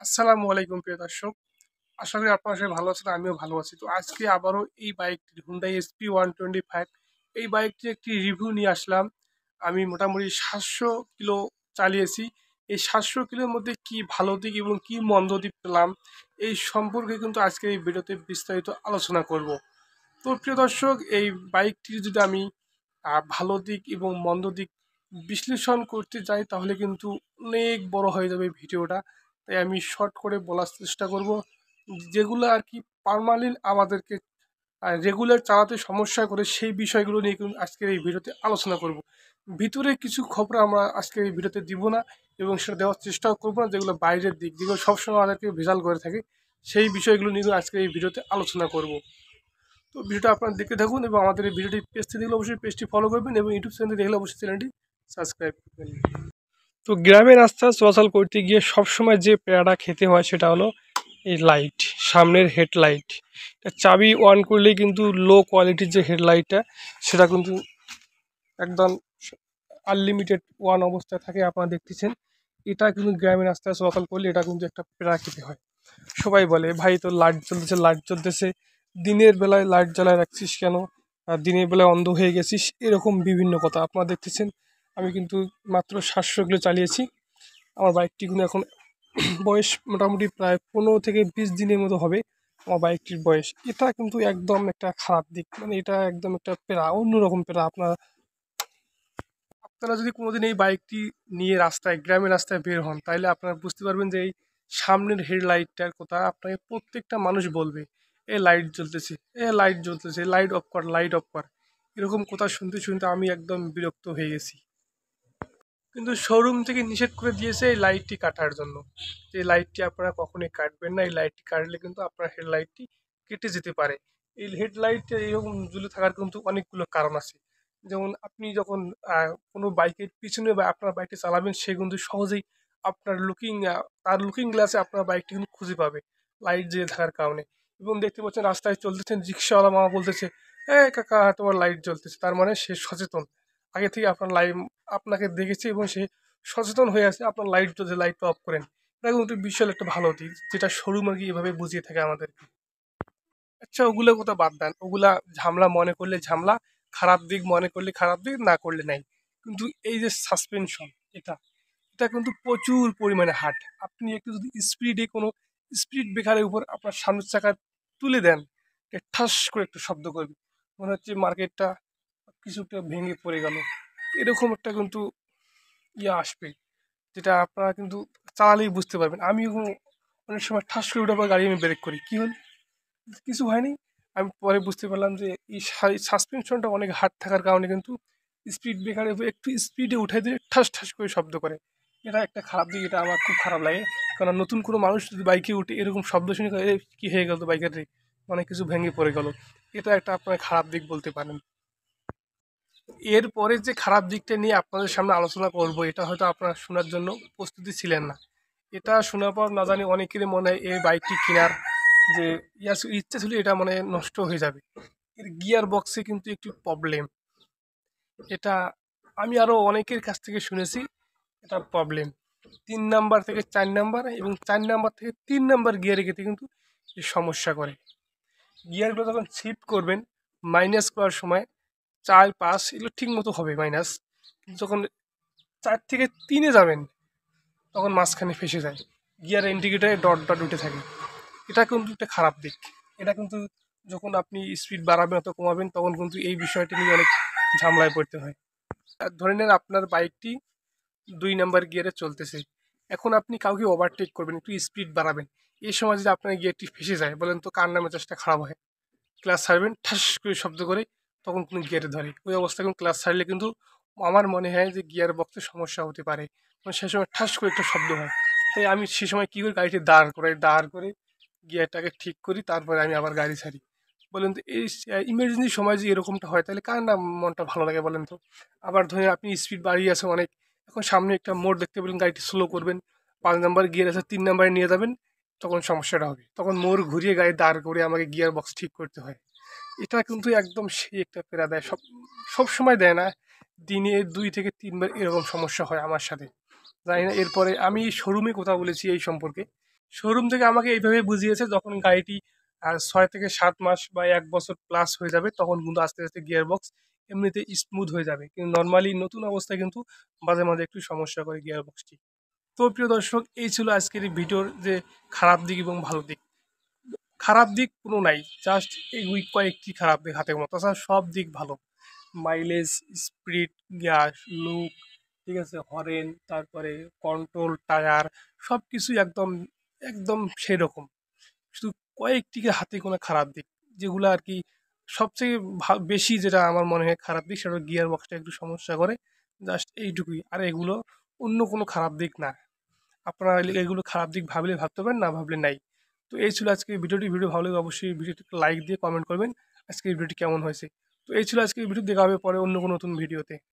আসসালামু আলাইকুম প্রিয় দর্শক। আশা করি আপনারা সবাই ভালো আছেন, আমিও ভালো আছি। তো আজকে আবারও এই বাইকটি হুন্ডাই SP 125 এই বাইকটির একটি রিভিউ নিয়ে আসলাম। আমি মোটামুটি 700 কিলো চালিয়েছি। এই 700 কিলোর মধ্যে কি ভালো দিক এবং কি মন্দ দিক পেলাম, এই সম্পর্কে কিন্তু আজকে এই ভিডিওতে বিস্তারিত আলোচনা করব। তো প্রিয় দর্শক, এই বাইকটির যদি আমি ভালো দিক এবং মন্দ দিক বিশ্লেষণ করতে যাই তাহলে কিন্তু অনেক বড় হয়ে যাবে ভিডিওটা। তাই আমি শর্ট করে বলার চেষ্টা করব, যেগুলো আর কি পার্মানেন্ট আমাদেরকে রেগুলার চালাতে সমস্যা করে, সেই বিষয়গুলো নিয়ে কিন্তু আজকের এই ভিডিওতে আলোচনা করব। ভিতরে কিছু খবর আমরা আজকের এই ভিডিওতে দিব না এবং সেটা দেওয়ার চেষ্টাও করবো না, যেগুলো বাইরের দিক, যেগুলো সবসময় আমাদেরকে ভেজাল করে থাকে, সেই বিষয়গুলো নিয়ে আজকের এই ভিডিওতে আলোচনা করব। তো ভিডিওটা আপনারা দেখতে থাকুন এবং আমাদের এই ভিডিওটি পেজটি দেখলে অবশ্যই পেজটি ফলো করবেন এবং ইউটিউব চ্যানেল দেখলে অবশ্যই চ্যানেলটি সাবস্ক্রাইব করবেন। তো গ্রামের রাস্তা চলাচল করতে গিয়ে সবসময় যে প্যারাটা খেতে হয় সেটা হলো এই লাইট, সামনের হেডলাইট। চাবি অন করলেই কিন্তু লো কোয়ালিটির যে হেডলাইটটা সেটা কিন্তু একদম আনলিমিটেড ওয়ান অবস্থায় থাকে, আপনারা দেখতেছেন। এটা কিন্তু গ্রামের রাস্তায় চলাচল করলে এটা কিন্তু একটা প্যারা খেতে হয়। সবাই বলে, ভাই তোর লাইট জ্বলতেছে, লাইট জ্বলতেছে, দিনের বেলায় লাইট জ্বালায় রাখছিস কেন, আর দিনের বেলায় অন্ধ হয়ে গেছিস, এরকম বিভিন্ন কথা আপনারা দেখতেছেন। আমি কিন্তু মাত্র 700 কিলো চালিয়েছি। আমার বাইকটি কিন্তু এখন বয়স মোটামুটি প্রায় 15 থেকে 20 দিনের মতো হবে আমার বাইকটির বয়স। এটা কিন্তু একদম একটা খারাপ দিক, মানে এটা একদম একটা পেরা, অন্যরকম পেরা। আপনারা আপনারা যদি কোনোদিন এই বাইকটি নিয়ে রাস্তায়, গ্রামের রাস্তায় বের হন, তাহলে আপনারা বুঝতে পারবেন যে এই সামনের হেডলাইটটার কথা আপনাকে প্রত্যেকটা মানুষ বলবে, এ লাইট জ্বলতেছে, এ লাইট জ্বলতেছে, লাইট অফ কর, লাইট অফ কর। এরকম কথা শুনতে শুনতে আমি একদম বিরক্ত হয়ে গেছি। কিন্তু শোরুম থেকে নিষেধ করে দিয়েছে এই লাইটটি কাটার জন্য, যে এই লাইটটি আপনারা কখনোই কাটবেন না। এই লাইটটি কাটলে কিন্তু আপনার হেডলাইটটি কেটে যেতে পারে। এই হেডলাইটে এরকম ঝুলে থাকার কিন্তু অনেকগুলো কারণ আছে। যেমন আপনি যখন কোনো বাইকের পিছনে বা আপনার বাইকটি চালাবেন, সে কিন্তু সহজেই আপনার তার লুকিং গ্লাসে আপনার বাইকটি কিন্তু খুঁজে পাবে লাইট জ্বলে থাকার কারণে। এবং দেখতে পাচ্ছেন রাস্তায় চলতেছেন, রিক্সাওয়ালা মামা বলতেছে, কাকা তোমার লাইট জ্বলতেছে, তার মানে সে সচেতন, আগে থেকে আপনার লাইট আপনাকে দেখেছে এবং সে সচেতন হয়ে আছে। আপনার লাইট যদি লাইটটা অফ করেন, এটা কিন্তু বিশাল একটা ভালো দিক, যেটা শোরুম আর কি এভাবে বুঝিয়ে থাকে আমাদেরকে। আচ্ছা, ওগুলো কথা বাদ দেন, ওগুলা ঝামেলা মনে করলে ঝামেলা, খারাপ দিক মনে করলে খারাপ দিক, না করলে নাই। কিন্তু এই যে সাসপেনশন, এটা এটা কিন্তু প্রচুর পরিমাণে হার্ড। আপনি একটু যদি স্পিডে কোনো স্পিড ব্রেকারের উপর আপনার সামনের চাকা তুলে দেন, ঠাস করে একটু শব্দ করবে, মনে হচ্ছে মার্কেটটা কিছুটা ভেঙে পড়ে গেল। এরকম একটা কিন্তু আসবে, যেটা আপনারা কিন্তু চালালেই বুঝতে পারবেন। আমিও অনেক সময় ঠাস করে উঠার পর গাড়ি আমি ব্রেক করি, কি হল, কিছু হয়নি। আমি পরে বুঝতে পারলাম যে এই সাসপেনশনটা অনেক হার্ড থাকার কারণে কিন্তু স্পিড ব্রেকারের উপর একটু স্পিডে উঠে দিয়ে ঠাস ঠাস করে শব্দ করে। এটা একটা খারাপ দিক, এটা আমার খুব খারাপ লাগে। কারণ নতুন কোনো মানুষ যদি বাইকে উঠে এরকম শব্দ শুনে করে, কি হয়ে গেল বাইকের রে, অনেক কিছু ভেঙে পড়ে গেল, এটা একটা আপনার খারাপ দিক বলতে পারেন। এরপরে যে খারাপ দিকটা নিয়ে আপনাদের সামনে আলোচনা করব, এটা হয়তো আপনারা শোনার জন্য প্রস্তুতি ছিলেন না। এটা শোনার পর না জানি অনেকেরই মনে হয় এই বাইকটি কেনার যে ইচ্ছা ছিল, এটা মানে নষ্ট হয়ে যাবে। এর গিয়ার বক্সে কিন্তু একটু প্রবলেম। এটা আমি আরো অনেকের কাছ থেকে শুনেছি, এটা প্রবলেম 3 নাম্বার থেকে 4 নাম্বার এবং 4 নাম্বার থেকে 3 নাম্বার গিয়ারে গেতে কিন্তু এই সমস্যা করে। গিয়ারগুলো যখন শিফট করবেন, মাইনাস করার সময় 4 5 এগুলো ঠিক মতো হবে মাইনাস, কিন্তু যখন 4 থেকে 3-এ যাবেন, তখন মাঝখানে ফেসে যায়, গিয়ার ইন্ডিকেটারে ডট ডট উঠে থাকে। এটা কিন্তু একটা খারাপ দিক। এটা কিন্তু যখন আপনি স্পিড বাড়াবেন অথবা কমাবেন, তখন কিন্তু এই বিষয়টি নিয়ে অনেক ঝামেলায় পড়তে হয়। আর ধরে নেন আপনার বাইকটি 2 নাম্বার গিয়ারে চলতেছে, এখন আপনি কাউকে ওভারটেক করবেন, একটু স্পিড বাড়াবেন, এই সময় যদি আপনার গিয়ারটি ফেসে যায়, বলেন তো কার নামে চেষ্টা খারাপ হয়। ক্লাস ছাড়বেন, ঠাস করে শব্দ করে, তখন কিন্তু গিয়ারে ধরে, ওই অবস্থায় কিন্তু ক্লাস ছাড়লে কিন্তু আমার মনে হয় যে গিয়ার বক্সে সমস্যা হতে পারে। কারণ সে সময় ঠাস করে একটা শব্দ হয়। তাই আমি সে সময় কী করি, গাড়িটি দাঁড় করে গিয়ারটাকে ঠিক করি, তারপরে আমি আবার গাড়ি ছাড়ি। বলেন তো এই ইমার্জেন্সি সময় যে এরকমটা হয়, তাহলে কার না মনটা ভালো লাগে বলেন তো। আবার ধরে আপনি স্পিড বাড়িয়ে আছে অনেক, এখন সামনে একটা মোড় দেখতে পেলেন, গাড়িটি স্লো করবেন, 5 নাম্বার গিয়ার আছে, 3 নাম্বারে নিয়ে যাবেন, তখন সমস্যাটা হবে, তখন মোড় ঘুরিয়ে গাড়ি দাঁড় করে আমাকে গিয়ার বক্স ঠিক করতে হয়। এটা কিন্তু একদম সেই একটা প্যারা দেয়, সব সময় দেয় না, দিনে 2 থেকে 3 বার এরকম সমস্যা হয় আমার সাথে। জানি না, এরপরে আমি শোরুমে কথা বলেছি এই সম্পর্কে, শোরুম থেকে আমাকে এইভাবে বুঝিয়েছে, যখন গাড়িটি 6 থেকে 7 মাস বা 1 বছর প্লাস হয়ে যাবে তখন কিন্তু আস্তে আস্তে গিয়ার বক্স এমনিতে স্মুথ হয়ে যাবে, কিন্তু নর্মালি নতুন অবস্থায় কিন্তু মাঝে মাঝে একটু সমস্যা করে গিয়ার বক্সটি। তো প্রিয় দর্শক, এই ছিল আজকের এই ভিডিওর যে খারাপ দিক এবং ভালো দিক। খারাপ দিক কোনো নাই, জাস্ট এই কয়েকটি খারাপ দিক হাতে গোনা, তাছাড়া সব দিক ভালো। মাইলেজ, স্পিড, গ্যাস, লুক, ঠিক আছে, হরেন, তারপরে কন্ট্রোল, টায়ার, সব কিছুই একদম একদম সেই রকম। শুধু কয়েকটি হাতে গোনা খারাপ দিক, যেগুলো আর কি সবচেয়ে বেশি যেটা আমার মনে হয় খারাপ দিক, সেটা গিয়ার বক্সটা একটু সমস্যা করে, জাস্ট এইটুকুই। আর এগুলো অন্য কোনো খারাপ দিক না। আপনারা এগুলো খারাপ দিক ভাবলে ভাবতে পারেন, না ভাবলে নাই। তো এই ছিল আজকে ভিডিওটি। ভিডিও ভালো লাগলে অবশ্যই ভিডিওটি লাইক দিয়ে কমেন্ট করবেন আজকের ভিডিওটি কেমন হয়েছে। তো এই ছিল আজকের ভিডিও, দেখা হবে পরে অন্য কোনো নতুন ভিডিওতে।